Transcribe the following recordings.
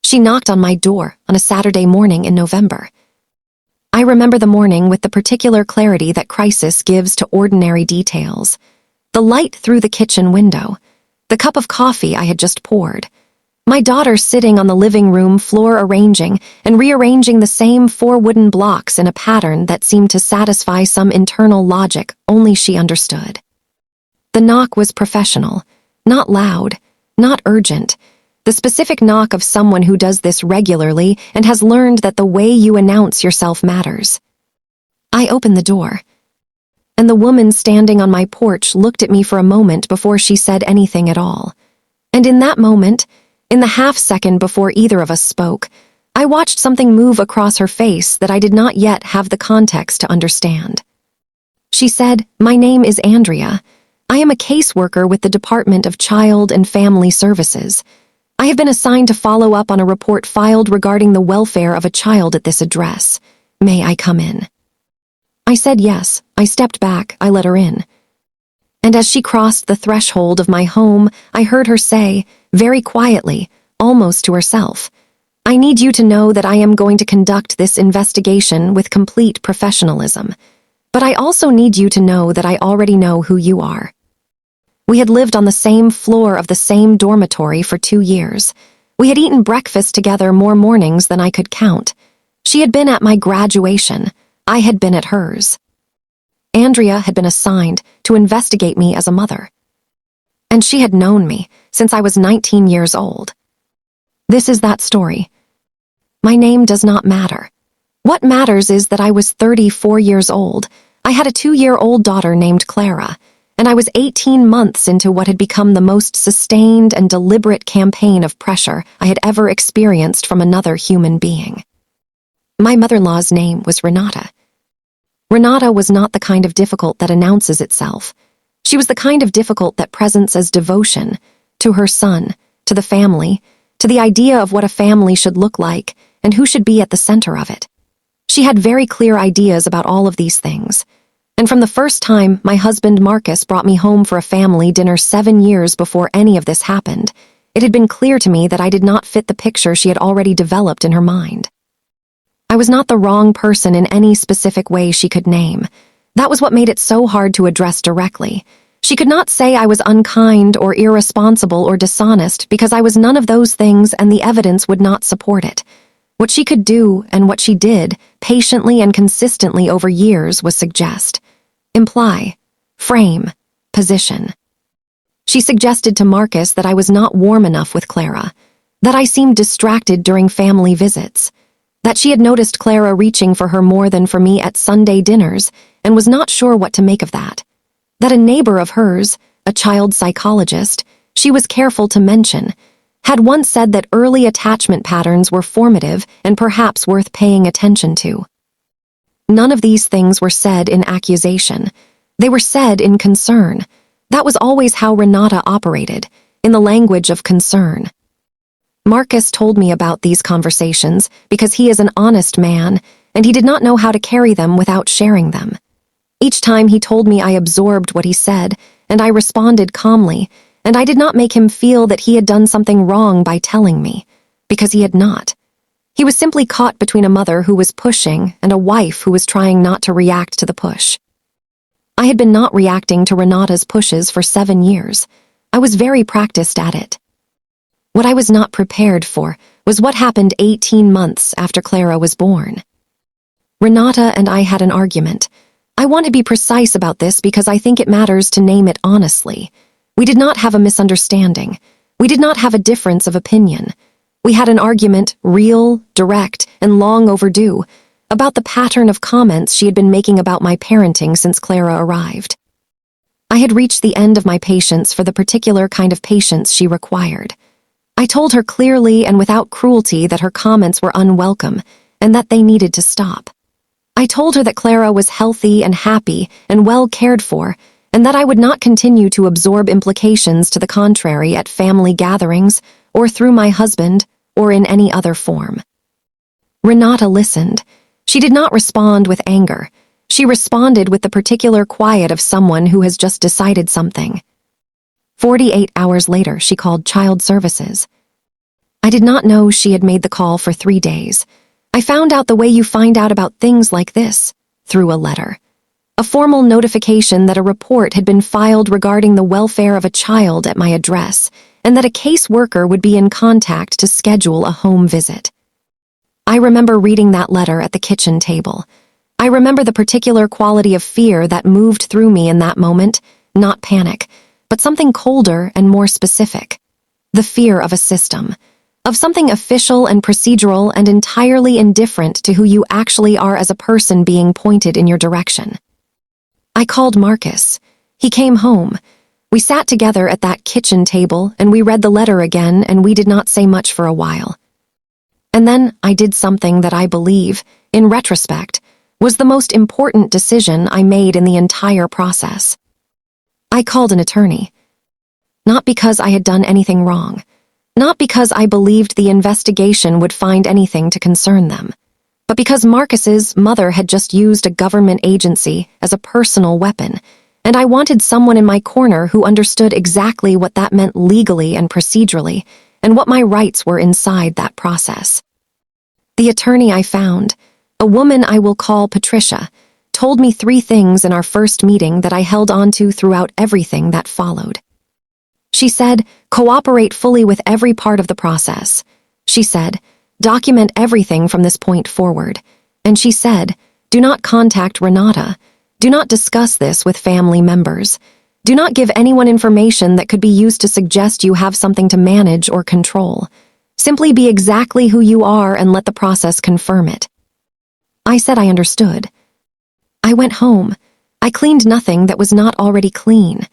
She knocked on my door on a Saturday morning in November. I remember the morning with the particular clarity that crisis gives to ordinary details. The light through the kitchen window, the cup of coffee I had just poured, my daughter sitting on the living room floor arranging and rearranging the same 4 wooden blocks in a pattern that seemed to satisfy some internal logic only she understood. The knock was professional, not loud, not urgent, the specific knock of someone who does this regularly and has learned that the way you announce yourself matters. I opened the door, and the woman standing on my porch looked at me for a moment before she said anything at all. And in that moment, in the half-second before either of us spoke, I watched something move across her face that I did not yet have the context to understand. She said, "My name is Andrea. I am a caseworker with the Department of Child and Family Services. I have been assigned to follow up on a report filed regarding the welfare of a child at this address. May I come in?" I said yes. I stepped back. I let her in. And as she crossed the threshold of my home, I heard her say, very quietly, almost to herself, "I need you to know that I am going to conduct this investigation with complete professionalism. But I also need you to know that I already know who you are." We had lived on the same floor of the same dormitory for 2 years. We had eaten breakfast together more mornings than I could count. She had been at my graduation. I had been at hers. Andrea had been assigned to investigate me as a mother. And she had known me since I was 19 years old. This is that story. My name does not matter. What matters is that I was 34 years old. I had a 2-year-old daughter named Clara, and I was 18 months into what had become the most sustained and deliberate campaign of pressure I had ever experienced from another human being. My mother-in-law's name was Renata. Renata was not the kind of difficult that announces itself. She was the kind of difficult that presents as devotion to her son, to the family, to the idea of what a family should look like and who should be at the center of it. She had very clear ideas about all of these things. And from the first time my husband Marcus brought me home for a family dinner 7 years before any of this happened, it had been clear to me that I did not fit the picture she had already developed in her mind. I was not the wrong person in any specific way she could name. That was what made it so hard to address directly. She could not say I was unkind or irresponsible or dishonest because I was none of those things and the evidence would not support it. What she could do, and what she did, patiently and consistently over years, was suggest, imply, frame, position. She suggested to Marcus that I was not warm enough with Clara, that I seemed distracted during family visits, that she had noticed Clara reaching for her more than for me at Sunday dinners and was not sure what to make of that a neighbor of hers, a child psychologist, she was careful to mention, had once said that early attachment patterns were formative and perhaps worth paying attention to. None of these things were said in accusation. They were said in concern. That was always how Renata operated, in the language of concern. Marcus told me about these conversations because he is an honest man, and he did not know how to carry them without sharing them. Each time he told me I absorbed what he said, and I responded calmly, and I did not make him feel that he had done something wrong by telling me, because he had not. He was simply caught between a mother who was pushing and a wife who was trying not to react to the push. I had been not reacting to Renata's pushes for 7 years. I was very practiced at it. What I was not prepared for was what happened 18 months after Clara was born. Renata and I had an argument. I want to be precise about this because I think it matters to name it honestly. We did not have a misunderstanding. We did not have a difference of opinion. We had an argument, real, direct, and long overdue, about the pattern of comments she had been making about my parenting since Clara arrived. I had reached the end of my patience for the particular kind of patience she required. I told her clearly and without cruelty that her comments were unwelcome and that they needed to stop. I told her that Clara was healthy and happy and well cared for, and that I would not continue to absorb implications to the contrary at family gatherings, or through my husband, or in any other form. Renata listened. She did not respond with anger. She responded with the particular quiet of someone who has just decided something. 48 hours later, she called Child Services. I did not know she had made the call for 3 days. I found out the way you find out about things like this, through a letter. A formal notification that a report had been filed regarding the welfare of a child at my address, and that a caseworker would be in contact to schedule a home visit. I remember reading that letter at the kitchen table. I remember the particular quality of fear that moved through me in that moment, not panic, but something colder and more specific. The fear of a system, of something official and procedural and entirely indifferent to who you actually are as a person being pointed in your direction. I called Marcus. He came home. We sat together at that kitchen table and we read the letter again, and we did not say much for a while. And then I did something that I believe, in retrospect, was the most important decision I made in the entire process. I called an attorney. Not because I had done anything wrong. Not because I believed the investigation would find anything to concern them, but because Marcus's mother had just used a government agency as a personal weapon, and I wanted someone in my corner who understood exactly what that meant legally and procedurally, and what my rights were inside that process. The attorney I found, a woman I will call Patricia, told me 3 things in our first meeting that I held on to throughout everything that followed. She said, cooperate fully with every part of the process. She said, document everything from this point forward. And she said, do not contact Renata. Do not discuss this with family members. Do not give anyone information that could be used to suggest you have something to manage or control. Simply be exactly who you are and let the process confirm it. I said I understood. I went home. I cleaned nothing that was not already clean.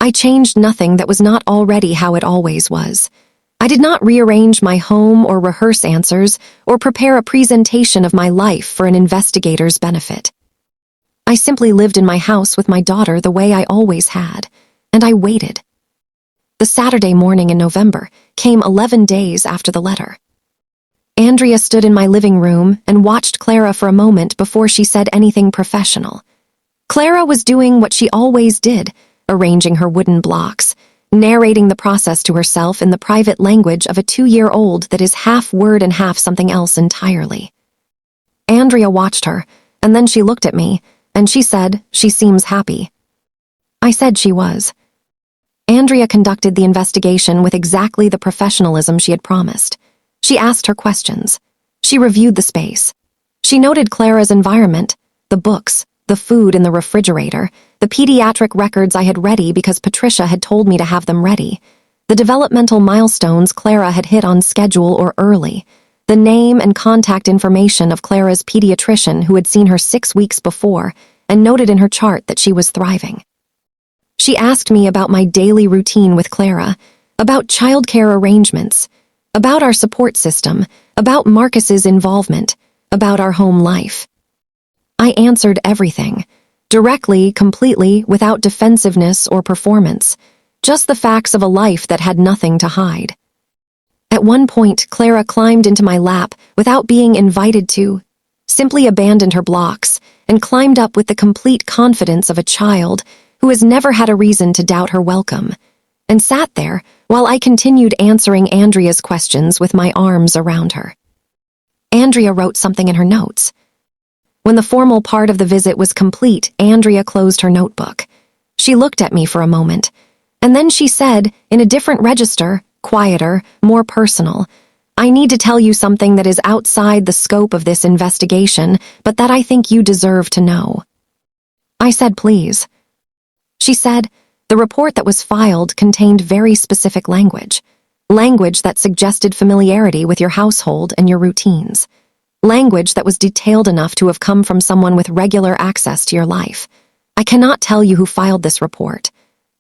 I changed nothing that was not already how it always was. I did not rearrange my home or rehearse answers or prepare a presentation of my life for an investigator's benefit. I simply lived in my house with my daughter the way I always had, and I waited. The Saturday morning in November came 11 days after the letter. Andrea stood in my living room and watched Clara for a moment before she said anything professional. Clara was doing what she always did, arranging her wooden blocks, narrating the process to herself in the private language of a 2-year-old that is half word and half something else entirely. Andrea watched her, and then she looked at me, and she said, she seems happy. I said she was. Andrea conducted the investigation with exactly the professionalism she had promised. She asked her questions. She reviewed the space. She noted Clara's environment, the books, the food in the refrigerator, the pediatric records I had ready because Patricia had told me to have them ready, the developmental milestones Clara had hit on schedule or early, the name and contact information of Clara's pediatrician who had seen her 6 weeks before and noted in her chart that she was thriving. She asked me about my daily routine with Clara, about childcare arrangements, about our support system, about Marcus's involvement, about our home life. I answered everything, directly, completely, without defensiveness or performance, just the facts of a life that had nothing to hide. At one point, Clara climbed into my lap without being invited to, simply abandoned her blocks, and climbed up with the complete confidence of a child who has never had a reason to doubt her welcome, and sat there while I continued answering Andrea's questions with my arms around her. Andrea wrote something in her notes. When the formal part of the visit was complete, Andrea closed her notebook. She looked at me for a moment, and then she said, in a different register, quieter, more personal, I need to tell you something that is outside the scope of this investigation, but that I think you deserve to know. I said, please. She said, the report that was filed contained very specific language that suggested familiarity with your household and your routines. Language that was detailed enough to have come from someone with regular access to your life. I cannot tell you who filed this report,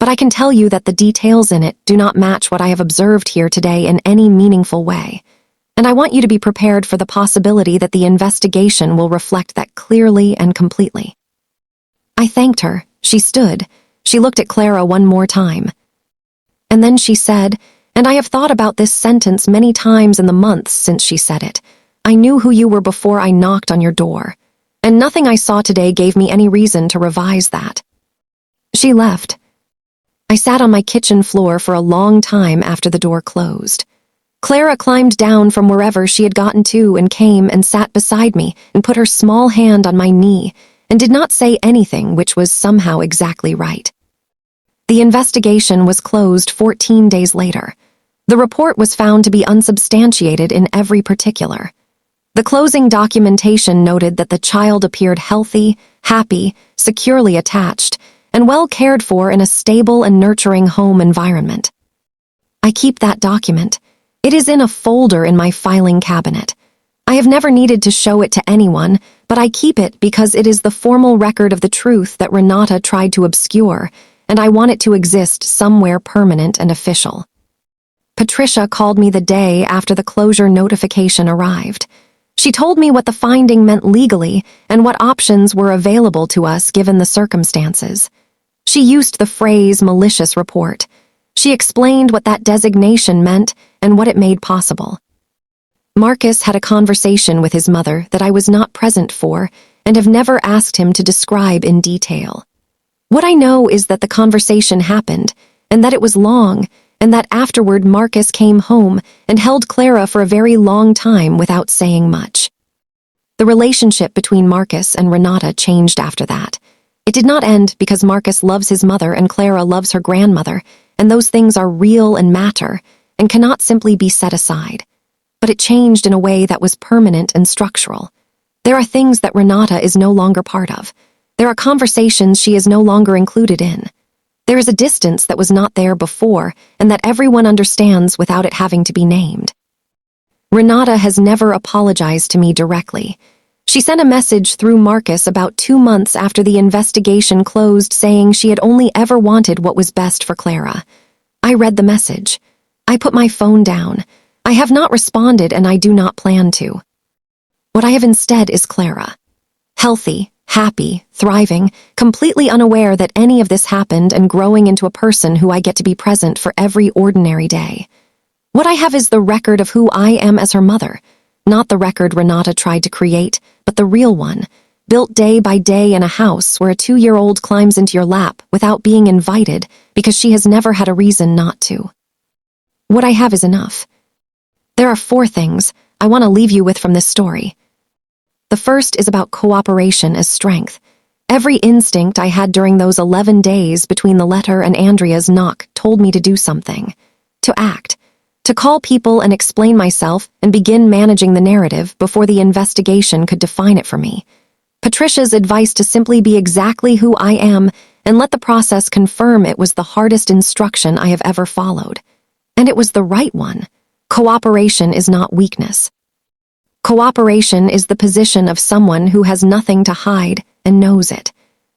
but I can tell you that the details in it do not match what I have observed here today in any meaningful way, and I want you to be prepared for the possibility that the investigation will reflect that clearly and completely. I thanked her. She stood. She looked at Clara one more time. And then she said, and I have thought about this sentence many times in the months since she said it, I knew who you were before I knocked on your door, and nothing I saw today gave me any reason to revise that. She left. I sat on my kitchen floor for a long time after the door closed. Clara climbed down from wherever she had gotten to and came and sat beside me and put her small hand on my knee and did not say anything, which was somehow exactly right. The investigation was closed 14 days later. The report was found to be unsubstantiated in every particular. The closing documentation noted that the child appeared healthy, happy, securely attached, and well cared for in a stable and nurturing home environment. I keep that document. It is in a folder in my filing cabinet. I have never needed to show it to anyone, but I keep it because it is the formal record of the truth that Renata tried to obscure, and I want it to exist somewhere permanent and official. Patricia called me the day after the closure notification arrived. She told me what the finding meant legally and what options were available to us given the circumstances. She used the phrase malicious report. She explained what that designation meant and what it made possible. Marcus had a conversation with his mother that I was not present for and have never asked him to describe in detail. What I know is that the conversation happened and that it was long, and that afterward Marcus came home and held Clara for a very long time without saying much. The relationship between Marcus and Renata changed after that. It did not end because Marcus loves his mother and Clara loves her grandmother, and those things are real and matter and cannot simply be set aside. But it changed in a way that was permanent and structural. There are things that Renata is no longer part of. There are conversations she is no longer included in. There is a distance that was not there before and that everyone understands without it having to be named. Renata has never apologized to me directly. She sent a message through Marcus about 2 months after the investigation closed saying she had only ever wanted what was best for Clara. I read the message. I put my phone down. I have not responded and I do not plan to. What I have instead is Clara. Healthy, happy, thriving, completely unaware that any of this happened and growing into a person who I get to be present for every ordinary day. What I have is the record of who I am as her mother, not the record Renata tried to create, but the real one, built day by day in a house where a 2-year-old climbs into your lap without being invited because she has never had a reason not to. What I have is enough. There are 4 things I want to leave you with from this story. The first is about cooperation as strength. Every instinct I had during those 11 days between the letter and Andrea's knock told me to do something, to act, to call people and explain myself and begin managing the narrative before the investigation could define it for me. Patricia's advice to simply be exactly who I am and let the process confirm it was the hardest instruction I have ever followed. And it was the right one. Cooperation is not weakness. Cooperation is the position of someone who has nothing to hide and knows it.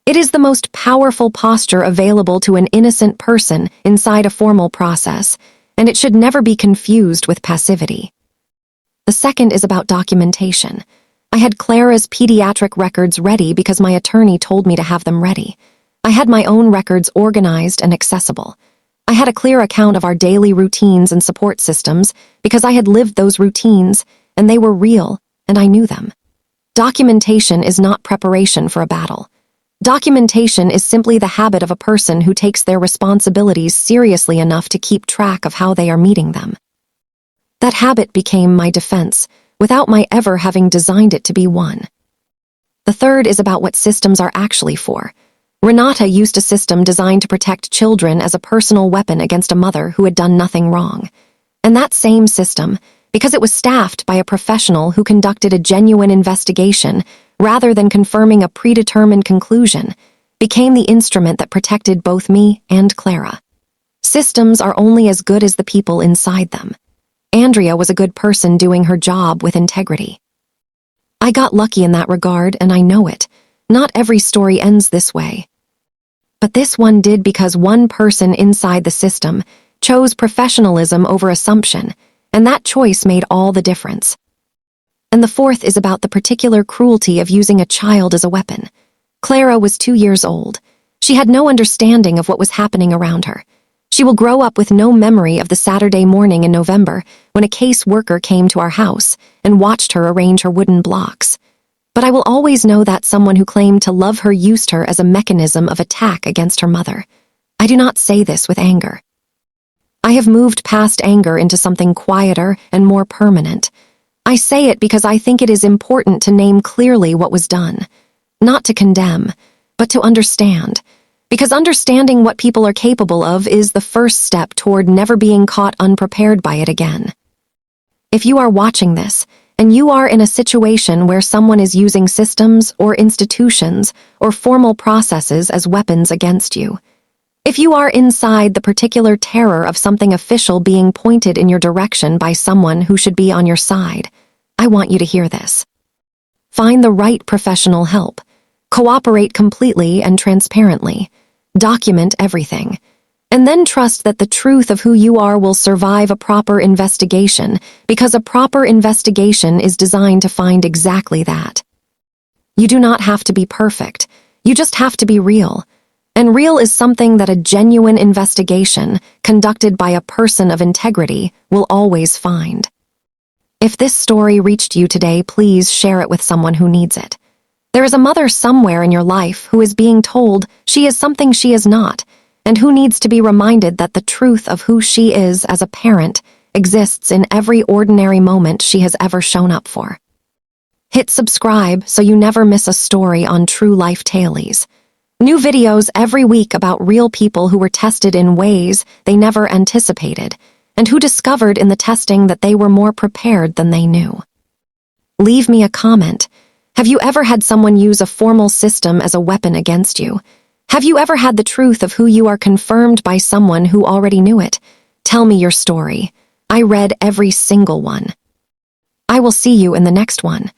It is the most powerful posture available to an innocent person inside a formal process, and it should never be confused with passivity. The second is about documentation. I had Clara's pediatric records ready because my attorney told me to have them ready. I had my own records organized and accessible. I had a clear account of our daily routines and support systems because I had lived those routines, and they were real, and I knew them. Documentation is not preparation for a battle. Documentation is simply the habit of a person who takes their responsibilities seriously enough to keep track of how they are meeting them. That habit became my defense, without my ever having designed it to be one. The third is about what systems are actually for. Renata used a system designed to protect children as a personal weapon against a mother who had done nothing wrong. And that same system, because it was staffed by a professional who conducted a genuine investigation rather than confirming a predetermined conclusion, became the instrument that protected both me and Clara. Systems are only as good as the people inside them. Andrea was a good person doing her job with integrity. I got lucky in that regard, and I know it. Not every story ends this way. But this one did because one person inside the system chose professionalism over assumption, and that choice made all the difference. And the fourth is about the particular cruelty of using a child as a weapon. Clara was 2 years old. She had no understanding of what was happening around her. She will grow up with no memory of the Saturday morning in November when a case worker came to our house and watched her arrange her wooden blocks. But I will always know that someone who claimed to love her used her as a mechanism of attack against her mother. I do not say this with anger. I have moved past anger into something quieter and more permanent. I say it because I think it is important to name clearly what was done. Not to condemn, but to understand. Because understanding what people are capable of is the first step toward never being caught unprepared by it again. If you are watching this, and you are in a situation where someone is using systems or institutions or formal processes as weapons against you, if you are inside the particular terror of something official being pointed in your direction by someone who should be on your side, I want you to hear this. Find the right professional help. Cooperate completely and transparently. Document everything. And then trust that the truth of who you are will survive a proper investigation, because a proper investigation is designed to find exactly that. You do not have to be perfect. You just have to be real. And real is something that a genuine investigation, conducted by a person of integrity, will always find. If this story reached you today, please share it with someone who needs it. There is a mother somewhere in your life who is being told she is something she is not, and who needs to be reminded that the truth of who she is as a parent exists in every ordinary moment she has ever shown up for. Hit subscribe so you never miss a story on True Life Tailies. New videos every week about real people who were tested in ways they never anticipated, and who discovered in the testing that they were more prepared than they knew. Leave me a comment. Have you ever had someone use a formal system as a weapon against you? Have you ever had the truth of who you are confirmed by someone who already knew it? Tell me your story. I read every single one. I will see you in the next one.